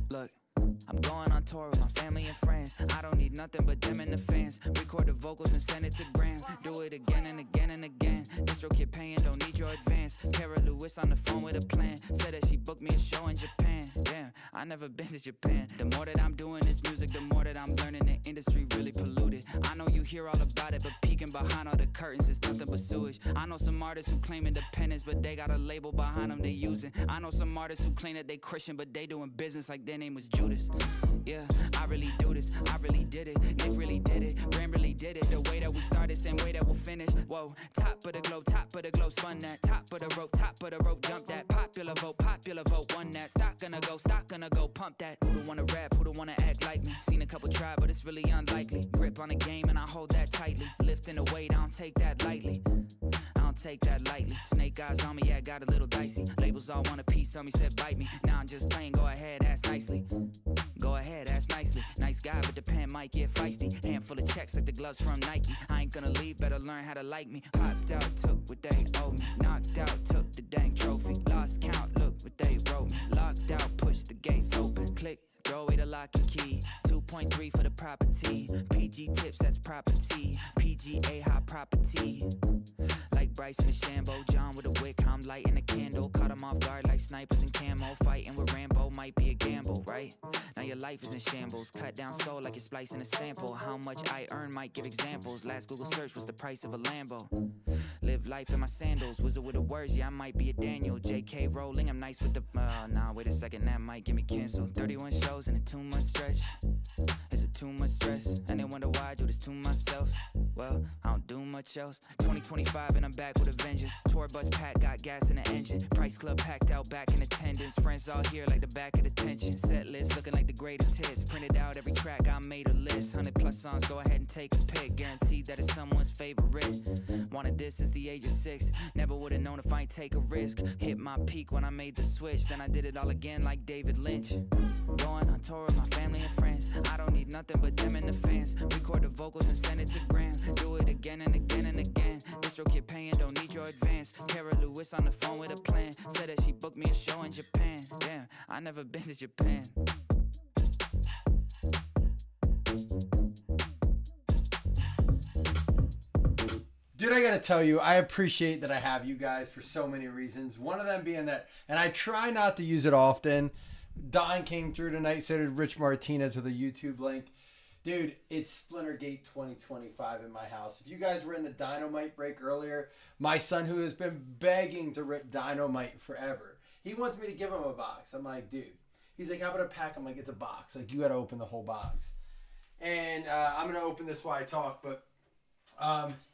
Look, I'm going on tour with my family and friends. I don't need nothing but them and the fans. Record the vocals and send it to Graham. Do it again and again and again. Distro kid paying, don't need your advance. Kara Lewis on the phone with a plan. Said that she booked me a show in Japan. Damn, I never been to Japan. The more that I'm doing this music, the more that I'm learning the industry really polluted. I know you hear all about it, but peeking behind all the curtains is nothing but sewage. I know some artists who claim independence, but they got a label behind them they using. I know some artists who claim that they Christian, but they doing business like their name was Judas. Yeah, I really do this, I really did it. Nick really did it, Ram really did it. The way that we started, same way that we'll finish. Whoa, top of the globe, spun that. Top of the rope, jump that. Popular vote, won that. Stock gonna go, pump that. Who don't wanna rap, who don't wanna act like me? Seen a couple try, but it's really unlikely. Grip on the game and I hold that tightly. Lifting the weight, I don't take that lightly. I don't take that lightly. Snake eyes on me, yeah, got a little dicey. Labels all want a piece of me, said bite me. Now I'm just playing, go ahead, ask nicely. Go ahead, ask nicely. Nice guy, but the pen might get feisty. Handful of checks like the gloves from Nike. I ain't gonna leave, better learn how to like me. Popped out, took what they owe me. Knocked out, took the dang trophy. Lost count, look what they wrote me. Locked out, pushed the gates open. Click, throw away the lock and key. 2.3 for the property. PG tips, that's property. PGA high property. Like Bryson and Shambo, John with a wick, I'm lighting a candle. Caught him off guard like snipers in camo. Fighting with Rambo might be a gamble, right? Now your life is in shambles. Cut down soul like you're splicing a sample. How much I earn might give examples. Last Google search was the price of a Lambo. Live life in my sandals. Wizard with the words, yeah, I might be a Daniel. JK Rowling, I'm nice with the... nah, wait a second, that might get me canceled. 31 shows in a 2-month stretch. Is it too much stress? And they wonder why I do this to myself. Well, I don't do much else. 2025 and I'm back with a vengeance. Tour bus packed, got gas in the engine. Price club packed out, back in attendance. Friends all here like the back of the tension. Set list looking like the greatest hits. Printed out every track, I made a list. 100+ songs, go ahead and take a pick. Guaranteed that it's someone's favorite. Wanted this since the age of 6. Never would've known if I ain't take a risk. Hit my peak when I made the switch. Then I did it all again like David Lynch. Going on tour with my family and friends. I don't need nothing but them and the fans. Record the vocals and send it to Graham. Do it again and again and again. Distro kid paying, don't need your advance. Kara Lewis on the phone with a plan. Said that she booked me a show in Japan. Damn, I never been to Japan. Dude, I gotta tell you, I appreciate that I have you guys for so many reasons. One of them being that, and I try not to use it often. Don came through tonight, so did Rich Martinez with a YouTube link. Dude, it's Splintergate 2025 in my house. If you guys were in the Dynamite break earlier, my son, who has been begging to rip Dynamite forever, he wants me to give him a box. I'm like, dude. He's like, how about a pack? I'm like, it's a box. Like, you got to open the whole box. And I'm going to open this while I talk. But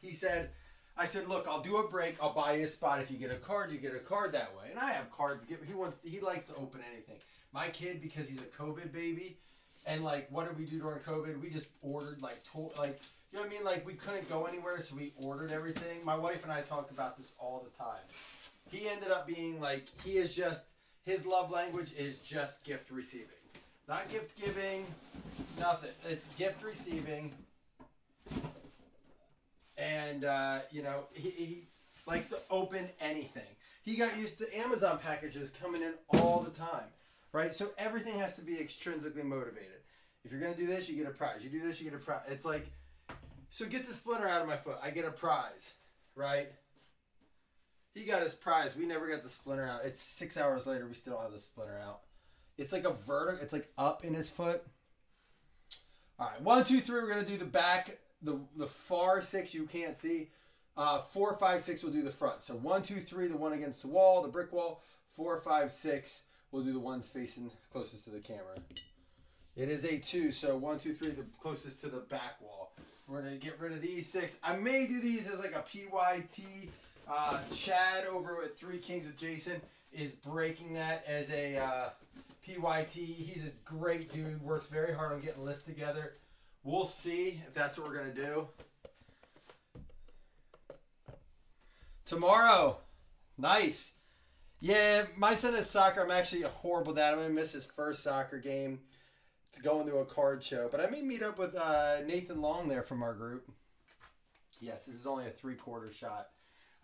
he said, I said, look, I'll do a break. I'll buy you a spot. If you get a card, you get a card that way. And I have cards to give. He likes to open anything. My kid, because he's a COVID baby, and like, what did we do during COVID? We just ordered you know what I mean? Like, we couldn't go anywhere, so we ordered everything. My wife and I talk about this all the time. He ended up being like, his love language is just gift receiving. Not gift giving, nothing. It's gift receiving. And, you know, he likes to open anything. He got used to Amazon packages coming in all the time, right? So everything has to be extrinsically motivated. If you're going to do this, you get a prize. You do this, you get a prize. It's like, so get the splinter out of my foot. I get a prize, right? He got his prize. We never got the splinter out. It's 6 hours later. We still don't have the splinter out. It's like a vertical. It's like up in his foot. All right. 1, 2, 3. We're going to do the back. The far 6 you can't see. 4, 5, 6 we'll do the front. So 1, 2, 3, the one against the wall, the brick wall. 4, 5, 6 we'll do the ones facing closest to the camera. It is a 2, so 1, 2, 3 the closest to the back wall. We're gonna get rid of these 6. I may do these as like a PYT. Chad over at Three Kings with Jason is breaking that as a PYT. He's a great dude. Works very hard on getting lists together. We'll see if that's what we're going to do. Tomorrow. Nice. Yeah, my son has soccer. I'm actually a horrible dad. I'm going to miss his first soccer game to go into a card show. But I may meet up with Nathan Long there from our group. Yes, this is only a 3/4 shot.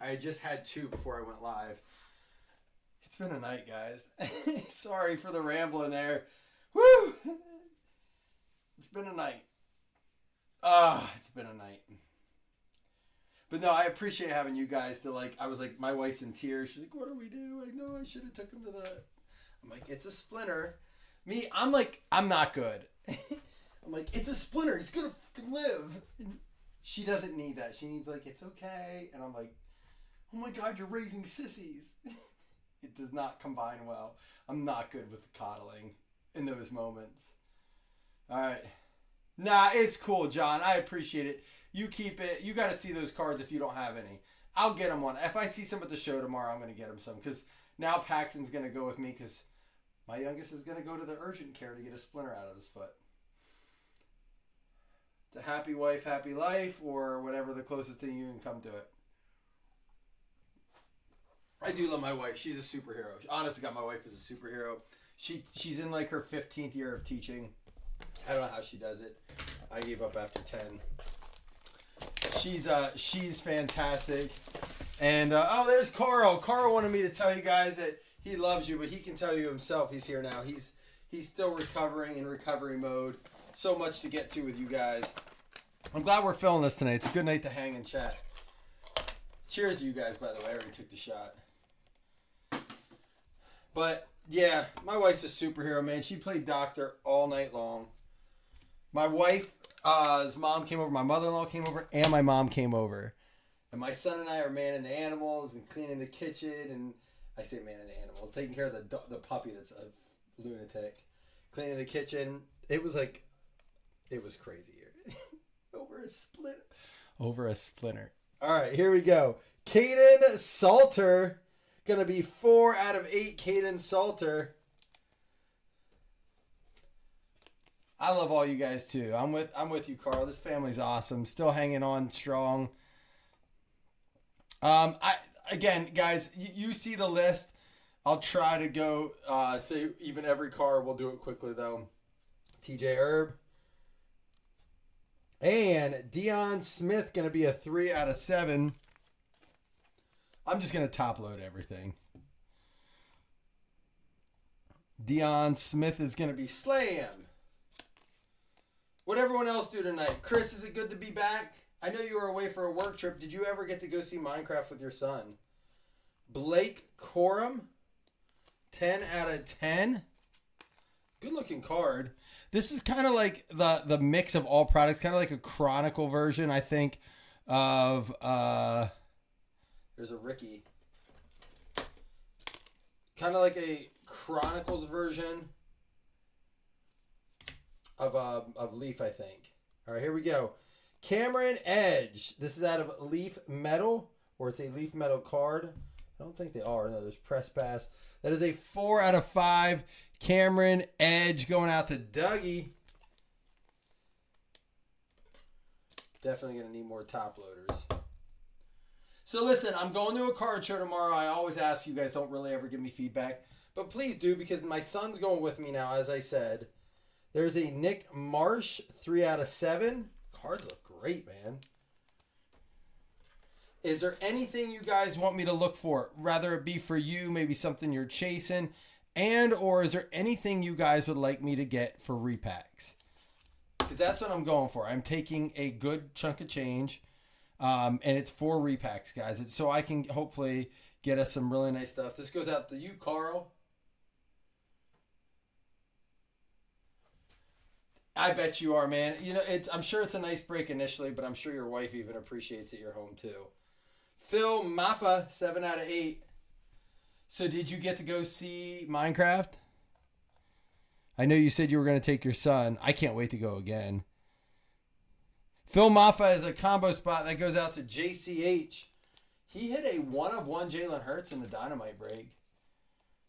I had just had 2 before I went live. It's been a night, guys. Sorry for the rambling there. Woo! It's been a night. It's been a night. But no, I appreciate having you guys to like, I was like, my wife's in tears. She's like, what do we do? I know I should have took him to the, I'm like, it's a splinter. Me, I'm like, I'm not good. I'm like, it's a splinter. He's going to fucking live. And she doesn't need that. She needs like, it's okay. And I'm like, oh my God, you're raising sissies. It does not combine well. I'm not good with the coddling in those moments. All right. Nah, it's cool, John. I appreciate it. You keep it. You got to see those cards if you don't have any. I'll get them one. If I see some at the show tomorrow, I'm going to get him some. Because now Paxton's going to go with me because my youngest is going to go to the urgent care to get a splinter out of his foot. The happy wife, happy life, or whatever the closest thing you can come to it. I do love my wife. She's a superhero. Honestly, God, my wife is a superhero. She's in like her 15th year of teaching. I don't know how she does it. I gave up after 10. She's fantastic. And there's Carl. Carl wanted me to tell you guys that he loves you, but he can tell you himself. He's here now. He's still recovering, in recovery mode. So much to get to with you guys. I'm glad we're filming this tonight. It's a good night to hang and chat. Cheers to you guys, by the way. I already took the shot. But yeah, my wife's a superhero, man. She played doctor all night long. My wife, his mom came over, my mother-in-law came over, and my mom came over. And my son and I are manning the animals and cleaning the kitchen, and I say manning the animals, taking care of the puppy that's a lunatic, cleaning the kitchen. It was crazy here. Over a splinter. All right, here we go. Caden Salter, gonna be 4 out of 8. Caden Salter. I love all you guys too. I'm with you, Carl. This family's awesome. Still hanging on strong. Again, guys, you see the list. I'll try to go say even every card. We'll do it quickly though. TJ Herb. And Dion Smith gonna be a 3 out of 7. I'm just gonna top load everything. Dion Smith is gonna be slam. What'd everyone else do tonight? Chris, is it good to be back? I know you were away for a work trip. Did you ever get to go see Minecraft with your son? Blake Corum, 10 out of 10. Good looking card. This is kind of like the mix of all products, kind of like a Chronicle version, I think, of there's a Ricky. Kind of like a Chronicles version of Leaf, I think. All right, here we go. Cameron Edge. This is out of Leaf Metal, or it's a Leaf Metal card. I don't think they are. No, there's Press Pass. That is a 4 out of 5. Cameron Edge going out to Dougie. Definitely going to need more top loaders. So listen, I'm going to a card show tomorrow. I always ask you guys, don't really ever give me feedback. But please do, because my son's going with me now, as I said. There's a Nick Marsh, 3 out of 7. Cards look great, man. Is there anything you guys want me to look for? Rather it be for you, maybe something you're chasing, or is there anything you guys would like me to get for repacks? Because that's what I'm going for. I'm taking a good chunk of change, and it's 4 repacks, guys. It's so I can hopefully get us some really nice stuff. This goes out to you, Carl. I bet you are, man. You know, I'm sure it's a nice break initially, but I'm sure your wife even appreciates it. You're home too. Phil Maffa, 7 out of 8. So did you get to go see Minecraft? I know you said you were going to take your son. I can't wait to go again. Phil Maffa is a combo spot that goes out to JCH. He hit a 1-of-1 Jalen Hurts in the Dynamite break.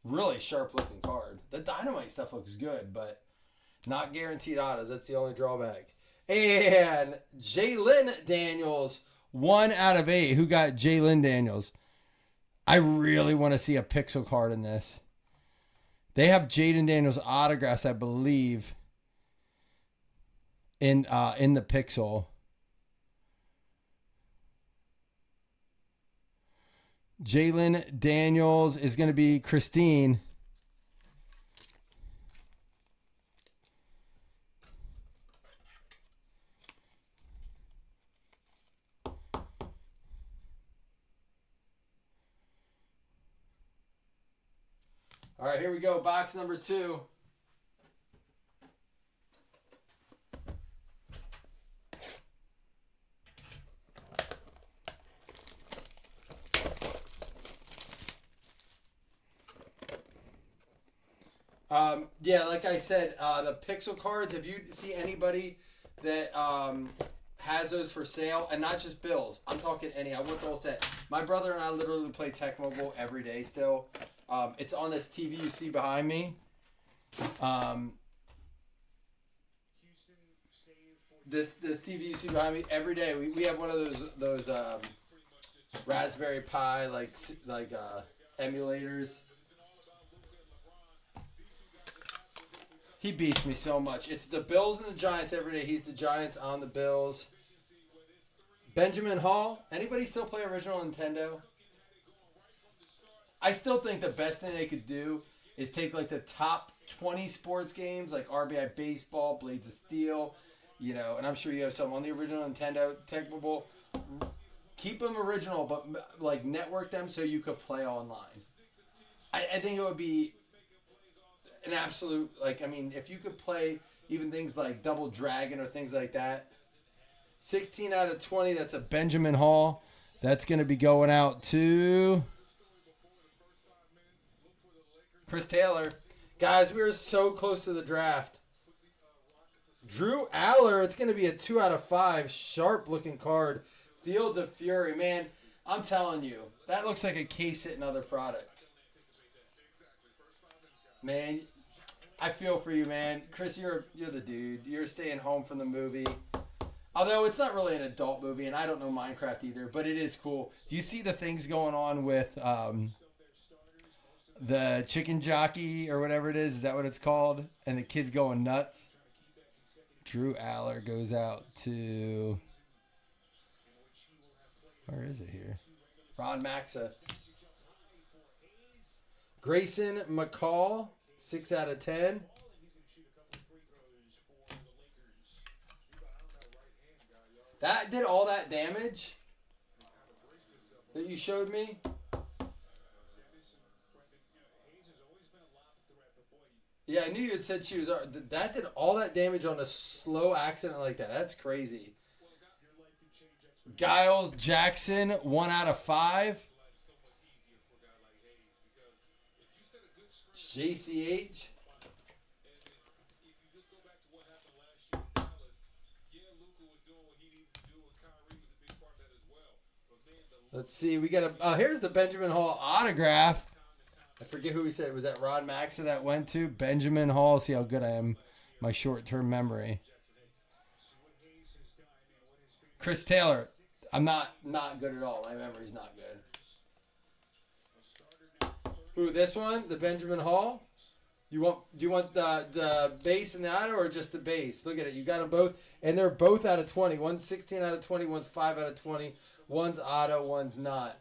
Really sharp looking card. The Dynamite stuff looks good, but not guaranteed autos. That's the only drawback. And Jalen Daniels, 1 out of 8. Who got Jalen Daniels? I really want to see a pixel card in this. They have Jaden Daniels autographs, I believe, in the pixel. Jalen Daniels is going to be Christine. All right, here we go. Box number 2. Yeah, like I said, the Pixel cards, if you see anybody that has those for sale, and not just Bills, I'm talking any, I want the whole set. My brother and I literally play Tech Mobile every day still. It's on this TV you see behind me. This TV you see behind me every day. We have one of those Raspberry Pi like emulators. He beats me so much. It's the Bills and the Giants every day. He's the Giants on the Bills. Benjamin Hall. Anybody still play original Nintendo? I still think the best thing they could do is take like the top 20 sports games like RBI Baseball, Blades of Steel, you know, and I'm sure you have some on the original Nintendo, Tech Mobile. Keep them original, but like network them so you could play online. I think it would be an absolute, like, I mean, if you could play even things like Double Dragon or things like that. 16 out of 20, that's a Benjamin Hall. That's going to be going out to Chris Taylor. Guys, we are so close to the draft. Drew Aller, it's going to be a 2 out of 5. Sharp-looking card. Fields of Fury. Man, I'm telling you, that looks like a case hit another product. Man, I feel for you, man. Chris, you're the dude. You're staying home from the movie. Although it's not really an adult movie, and I don't know Minecraft either, but it is cool. Do you see the things going on with the chicken jockey or whatever it is? Is that what it's called? And the kid's going nuts? Drew Aller goes out to... Where is it here? Ron Maxa. Grayson McCall, 6 out of 10. That did all that damage that you showed me? Yeah, I knew you had said she was... That did all that damage on a slow accident like that. That's crazy. Giles Jackson, 1 out of 5. JCH. Let's see. We got a... here's the Benjamin Hall autograph. I forget who we said. Was that Ron Maxa that went to? Benjamin Hall. See how good I am. My short-term memory. Chris Taylor. I'm not good at all. My memory's not good. Who, this one? The Benjamin Hall? Do you want the base and the auto or just the base? Look at it. You got them both. And they're both out of 20. One's 16 out of 20. One's 5 out of 20. One's auto. One's not.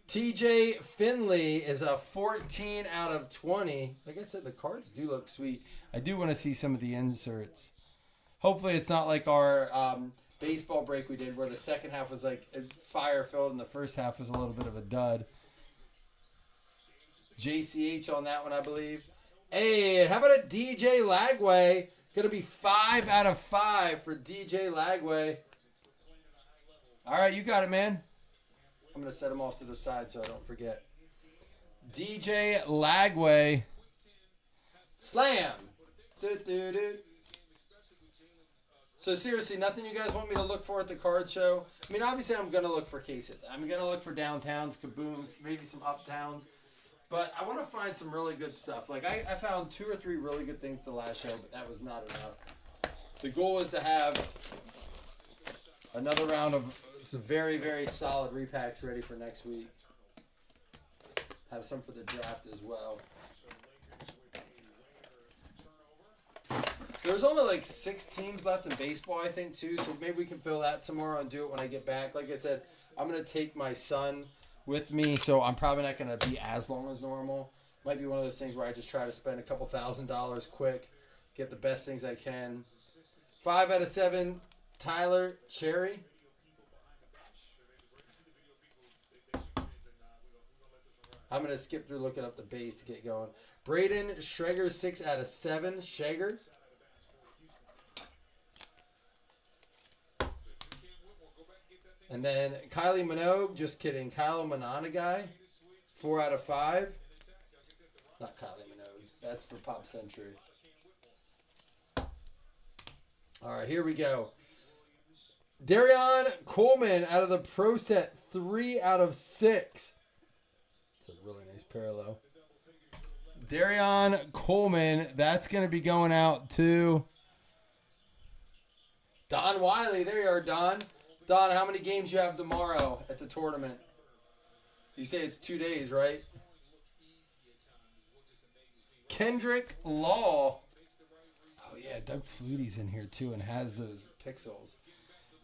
TJ Finley is a 14 out of 20. Like I said, the cards do look sweet. I do want to see some of the inserts. Hopefully it's not like our baseball break we did where the second half was like fire-filled and the first half was a little bit of a dud. JCH on that one, I believe. Hey, how about a DJ Lagway? Going to be 5 out of 5 for DJ Lagway. All right, you got it, man. I'm going to set him off to the side so I don't forget. DJ Lagway. Slam. So seriously, nothing you guys want me to look for at the card show? I mean, obviously I'm going to look for case hits. I'm going to look for downtowns, kaboom, maybe some uptowns. But I want to find some really good stuff. Like, I found 2 or 3 really good things the last show, but that was not enough. The goal is to have another round of some very, very solid repacks ready for next week. Have some for the draft as well. There's only like 6 teams left in baseball, I think, too. So maybe we can fill that tomorrow and do it when I get back. Like I said, I'm going to take my son with me, so I'm probably not going to be as long as normal. Might be one of those things where I just try to spend a couple $1,000 quick, get the best things I can. 5 out of 7, Tyler Cherry. I'm going to skip through looking up the base to get going. Braden Schrager, 6 out of 7. Shager. And then Kylie Minogue, just kidding. Kyle Monanagai, 4 out of 5. Not Kylie Minogue. That's for Pop Century. All right, here we go. Darian Coleman out of the Pro Set, 3 out of 6. It's a really nice parallel. Darian Coleman, that's going to be going out to Don Wiley. There you are, Don. Don, how many games you have tomorrow at the tournament? You say it's 2 days, right? Kendrick Law. Oh, yeah, Doug Flutie's in here, too, and has those pixels.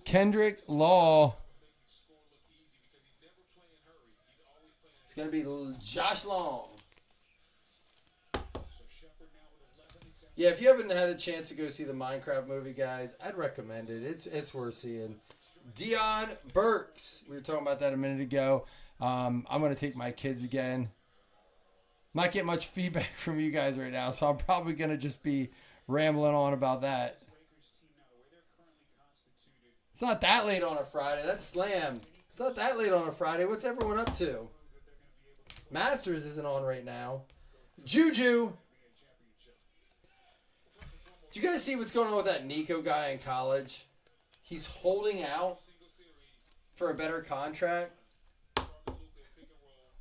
Kendrick Law. It's going to be Josh Long. Yeah, if you haven't had a chance to go see the Minecraft movie, guys, I'd recommend it. It's worth seeing. Dion Burks. We were talking about that a minute ago. I'm going to take my kids again. Not get much feedback from you guys right now, so I'm probably going to just be rambling on about that. It's not that late on a Friday. That's slammed. It's not that late on a Friday. What's everyone up to? Masters isn't on right now. Juju. Do you guys see what's going on with that Nico guy in college? He's holding out for a better contract.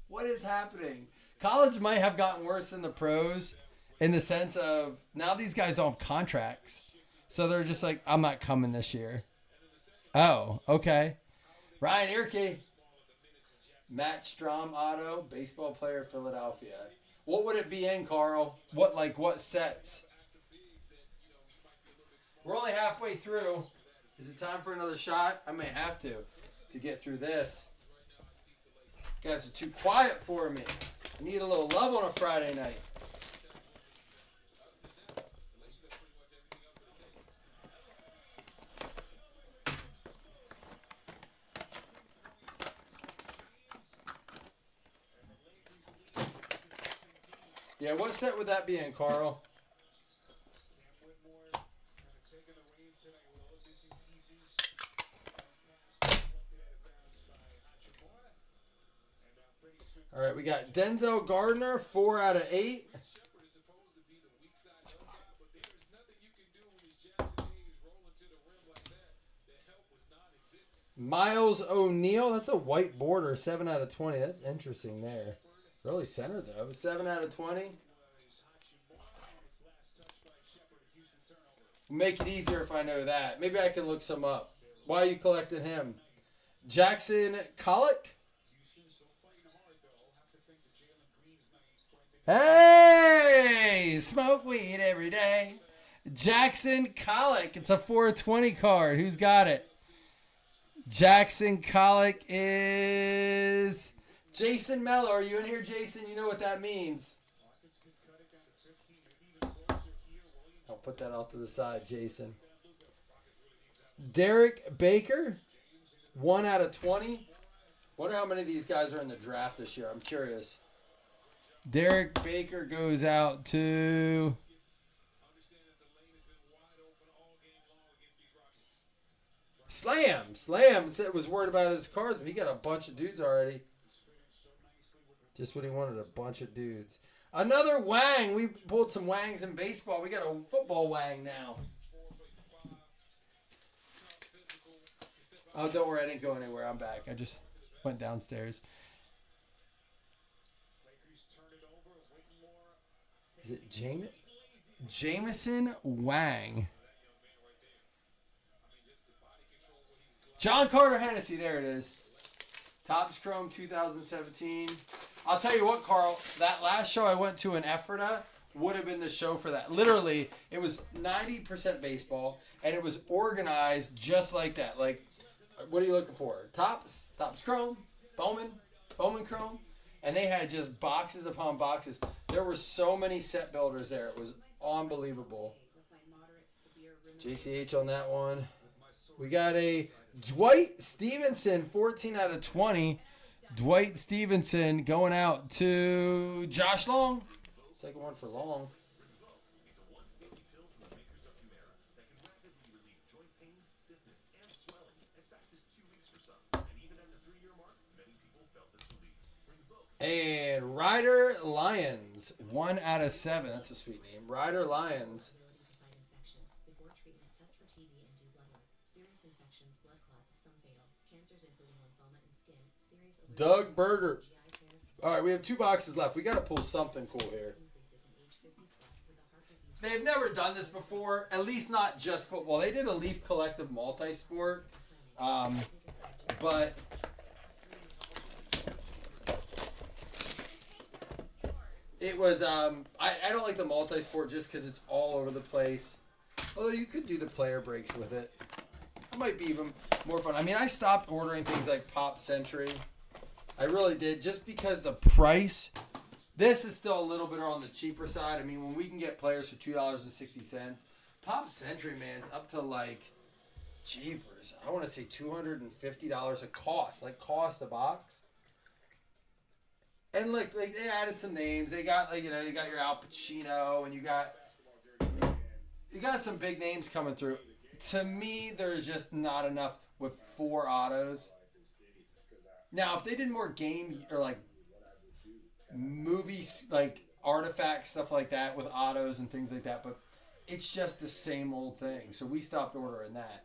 What is happening? College might have gotten worse than the pros in the sense of now these guys don't have contracts. So they're just like, I'm not coming this year. Oh, okay. Ryan Irke. Matt Strom Auto, baseball player, Philadelphia. What would it be in, Carl? What sets? We're only halfway through. Is it time for another shot? I may have to get through this. You guys are too quiet for me. I need a little love on a Friday night. Yeah, what set would that be in, Carl? All right, we got Denzel Gardner, 4 out of 8. Miles O'Neal, that's a white border, 7 out of 20. That's interesting there. Really center, though. 7 out of 20. Make it easier if I know that. Maybe I can look some up. Why are you collecting him? Jackson Collick. Hey! Smoke weed every day. Jackson Collick. It's a 420 card. Who's got it? Jackson Collick is Jason Mello. Are you in here, Jason? You know what that means. I'll put that off to the side, Jason. Derek Baker, 1 out of 20. Wonder how many of these guys are in the draft this year. I'm curious. Derek Baker goes out to Slam. Slam said was worried about his cards, but he got a bunch of dudes already. Just what he wanted, a bunch of dudes. Another Wang. We pulled some Wangs in baseball. We got a football Wang now. Oh, don't worry. I didn't go anywhere. I'm back. I just went downstairs. Is it Jameson Wang? John Carter Hennessy. There it is. Topps Chrome 2017. I'll tell you what, Carl. That last show I went to in Ephrata would have been the show for that. Literally, it was 90% baseball, and it was organized just like that. Like, what are you looking for? Topps Chrome, Bowman Chrome, and they had just boxes upon boxes. There were so many set builders there. It was unbelievable. JCH on that one. We got a Dwight Stevenson, 14 out of 20. Dwight Stevenson going out to Josh Long. Second one for Long. And Ryder Lyons, 1 out of 7. That's a sweet name. Ryder Lyons. Doug Berger. All right, we have 2 boxes left. We got to pull something cool here. They've never done this before, at least not just football. They did a Leaf Collective multi-sport, but it was, I don't like the multi-sport just because it's all over the place. Although you could do the player breaks with it. It might be even more fun. I mean, I stopped ordering things like Pop Century. I really did, just because the price. This is still a little bit on the cheaper side. I mean, when we can get players for $2.60, Pop Century, man, it's up to like, jeepers, I want to say $250 a cost. Like, cost a box. And like they added some names. They got, like, you got your Al Pacino, and you got some big names coming through. To me, there's just not enough with 4 autos. Now, if they did more game or like movies, like artifacts, stuff like that with autos and things like that, but it's just the same old thing. So we stopped ordering that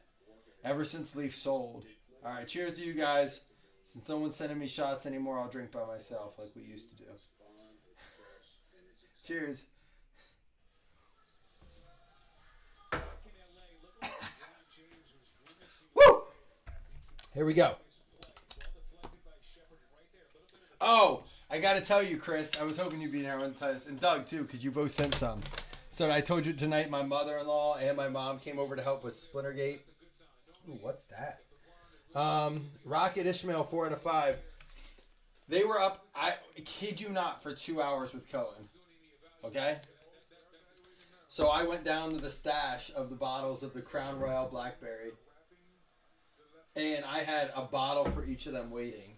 ever since Leaf sold. All right, cheers to you guys. Since no one's sending me shots anymore, I'll drink by myself like we used to do. Cheers. Woo! Here we go. Oh, I got to tell you, Chris, I was hoping you'd be there one time. And Doug, too, because you both sent some. So I told you tonight my mother-in-law and my mom came over to help with Splintergate. Ooh, what's that? Rocket Ishmael, 4 out of 5. They were up, I kid you not, for 2 hours with Cohen. Okay? So I went down to the stash of the bottles of the Crown Royal Blackberry. And I had a bottle for each of them waiting.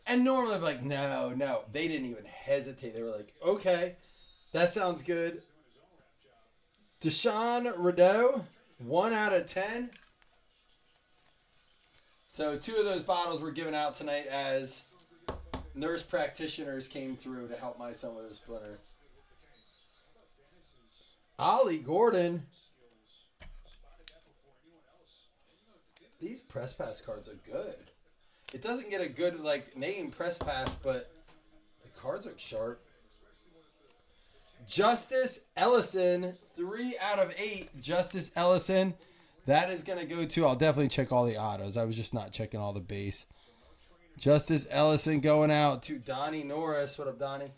And normally I'm like, no. They didn't even hesitate. They were like, okay, that sounds good. Deshaun Rideau, 1 out of 10. So 2 of those bottles were given out tonight as nurse practitioners came through to help my son with a splinter. Ollie Gordon. These press pass cards are good. It doesn't get a good name press pass, but the cards look sharp. Justice Ellison, 3 out of 8. Justice Ellison. That is going to go to, I'll definitely check all the autos. I was just not checking all the base. Justice Ellison going out to Donnie Norris. What up, Donnie?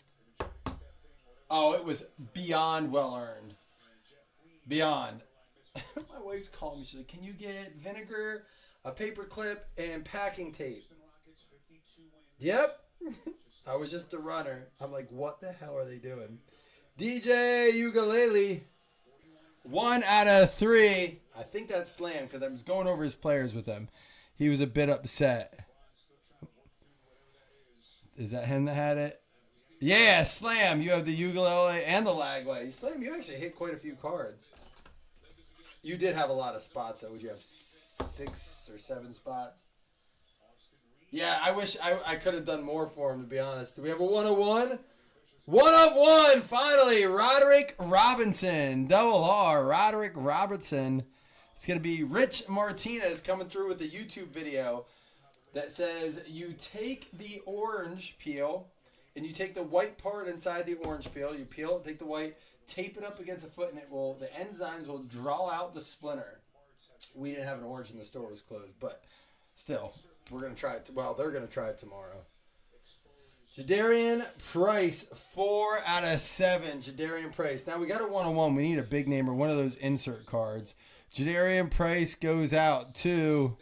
Oh, it was beyond well earned. Beyond. My wife's calling me. She's like, can you get vinegar, a paper clip, and packing tape? Yep. I was just a runner. I'm like, what the hell are they doing? DJ Ukulele, 1 out of 3. I think that's Slam because I was going over his players with him. He was a bit upset. Is that him that had it? Yeah, Slam. You have the ukulele and the Lagway. Slam, you actually hit quite a few cards. You did have a lot of spots, though. Would you have 6 or 7 spots? Yeah, I wish I could have done more for him, to be honest. Do we have a 101? 1 of 1, finally. Roderick Robinson. Double R. Roderick Robertson. It's going to be Rich Martinez coming through with a YouTube video that says you take the orange peel and you take the white part inside the orange peel. You peel it, take the white, tape it up against the foot, and the enzymes will draw out the splinter. We didn't have an orange in the store. It was closed. But still, we're going to try it. They're going to try it tomorrow. Jadarian Price, 4 out of 7. Jadarian Price. Now we got a 101. We need a big name or one of those insert cards. Jadarian Price goes out to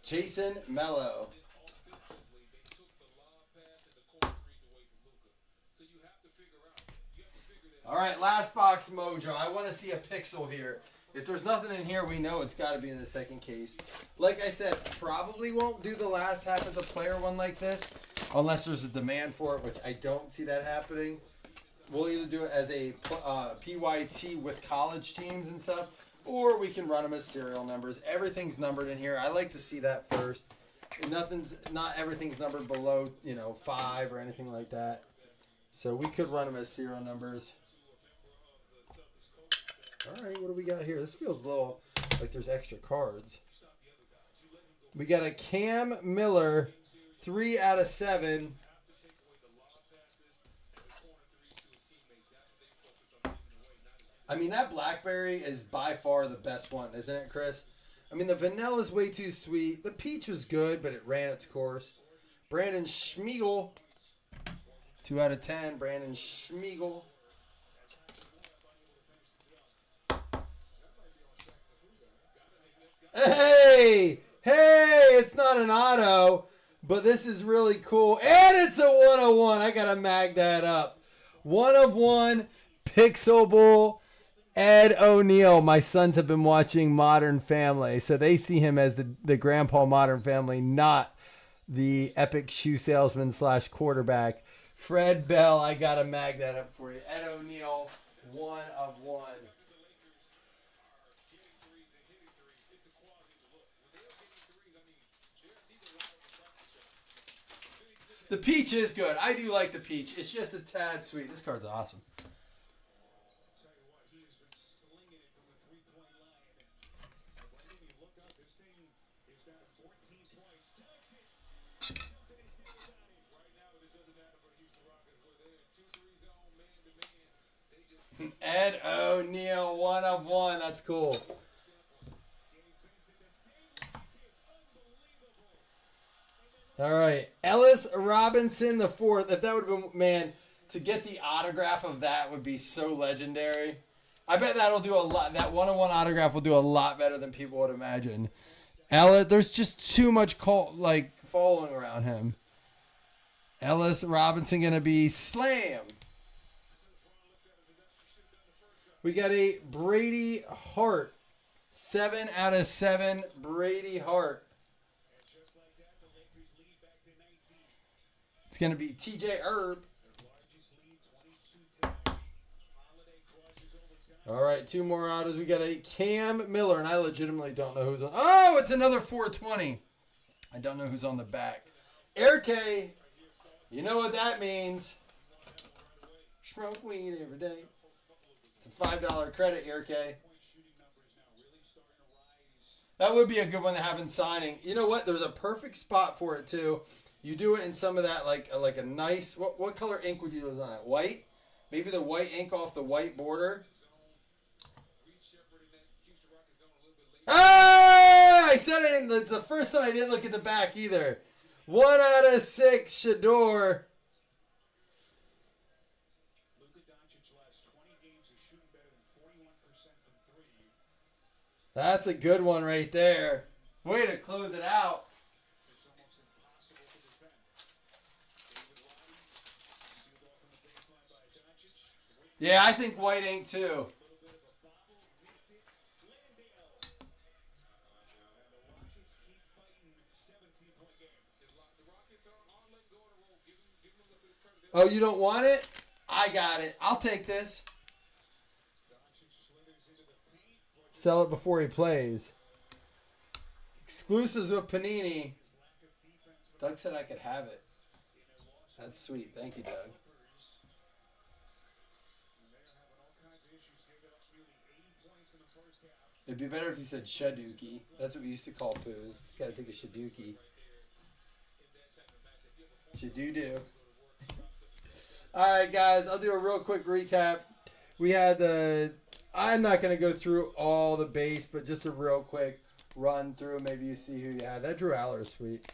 Jason Mello. All right, last box mojo. I want to see a pixel here. If there's nothing in here, we know it's got to be in the second case. Like I said, probably won't do the last half as a player one like this, unless there's a demand for it, which I don't see that happening. We'll either do it as a PYT with college teams and stuff, or we can run them as serial numbers. Everything's numbered in here. I like to see that first. Not everything's numbered below, 5 or anything like that. So we could run them as serial numbers. All right, what do we got here? This feels a little like there's extra cards. We got a Cam Miller, 3 out of 7. I mean, that blackberry is by far the best one, isn't it, Chris? I mean, the vanilla is way too sweet. The peach was good, but it ran its course. Brandon Schmiegel, 2 out of 10. Brandon Schmiegel. Hey, it's not an auto, but this is really cool. And it's a 101. I got to mag that up. 1 of 1, Pixelable, Ed O'Neill. My sons have been watching Modern Family, so they see him as the grandpa Modern Family, not the epic shoe salesman / quarterback. Fred Bell, I got to mag that up for you. Ed O'Neill, 1 of 1. The peach is good. I do like the peach. It's just a tad sweet. This card's awesome. Ed O'Neill, 1 of 1. That's cool. All right, Ellis Robinson the 4th. If that would have been, man, to get the autograph of that would be so legendary. I bet that'll do a lot. That 101 autograph will do a lot better than people would imagine. Ellis, there's just too much following around him. Ellis Robinson gonna be slam. We got a Brady Hart, 7 out of 7. Brady Hart. It's going to be TJ Herb. All right, 2 more autos. We got a Cam Miller, and I legitimately don't know who's on. Oh, it's another 420. I don't know who's on the back. Air K, you know what that means. Smoke weed every day. It's a $5 credit, Air K. That would be a good one to have in signing. You know what? There's a perfect spot for it, too. You do it in some of that, like a nice... What color ink would you use on it? White? Maybe the white ink off the white border. Ah! I said it. It's the first time I didn't look at the back either. 1 out of 6, Shador. That's a good one right there. Way to close it out. Yeah, I think white ink too. Oh, you don't want it? I got it. I'll take this. Sell it before he plays. Exclusives with Panini. Doug said I could have it. That's sweet. Thank you, Doug. It'd be better if you said Shaduki. That's what we used to call poos. Gotta think of Shaduki. Shadoo-doo. Alright, guys. I'll do a real quick recap. We had the... I'm not going to go through all the base, but just a real quick run through. Maybe you see who you had. That Drew Aller is sweet.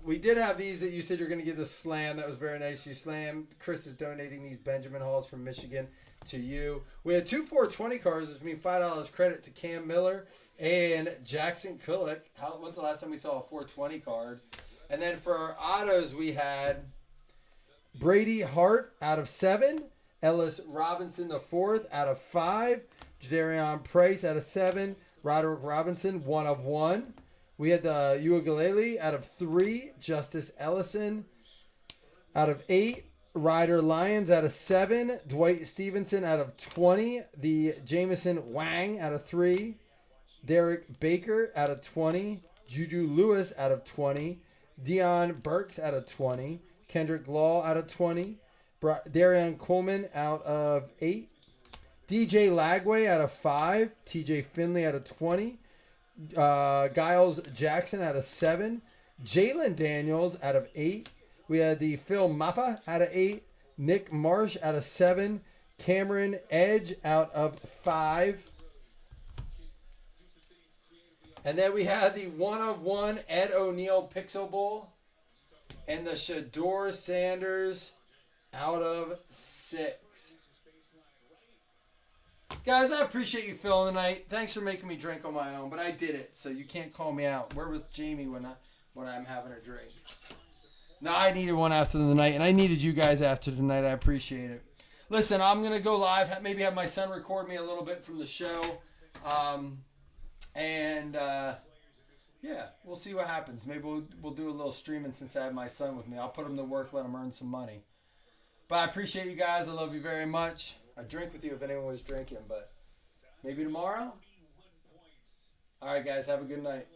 We did have these that you said you're going to give the Slam. That was very nice. You Slam. Chris is donating these Benjamin Halls from Michigan to you. We had 2 420 cards, which means $5 credit to Cam Miller and Jackson Kulik. When's the last time we saw a 420 card? And then for our autos, we had Brady Hart out of 7, Ellis Robinson the 4th out of 5, Jadarian Price out of 7, Roderick Robinson 1 of 1. We had the Uiagalelei out of 3, Justice Ellison out of 8, Ryder Lyons out of 7, Dwight Stevenson out of 20, the Jameson Wang out of 3, Derek Baker out of 20, Juju Lewis out of 20, Dion Burks out of 20, Kendrick Law out of 20, Darian Coleman out of 8, DJ Lagway out of 5, TJ Finley out of 20, Giles Jackson out of 7, Jalen Daniels out of 8. We had the Phil Maffa out of 8, Nick Marsh out of 7, Cameron Edge out of 5. And then we had the 1 of 1 Ed O'Neill Pixel Bowl and the Shador Sanders out of 6. Guys, I appreciate you filling the night. Thanks for making me drink on my own, but I did it, so you can't call me out. Where was Jamie when I'm having a drink? No, I needed one after the night, and I needed you guys after tonight. I appreciate it. Listen, I'm going to go live, maybe have my son record me a little bit from the show. Yeah, we'll see what happens. Maybe we'll do a little streaming since I have my son with me. I'll put him to work, let him earn some money. But I appreciate you guys. I love you very much. I'd drink with you if anyone was drinking, but maybe tomorrow? All right, guys, have a good night.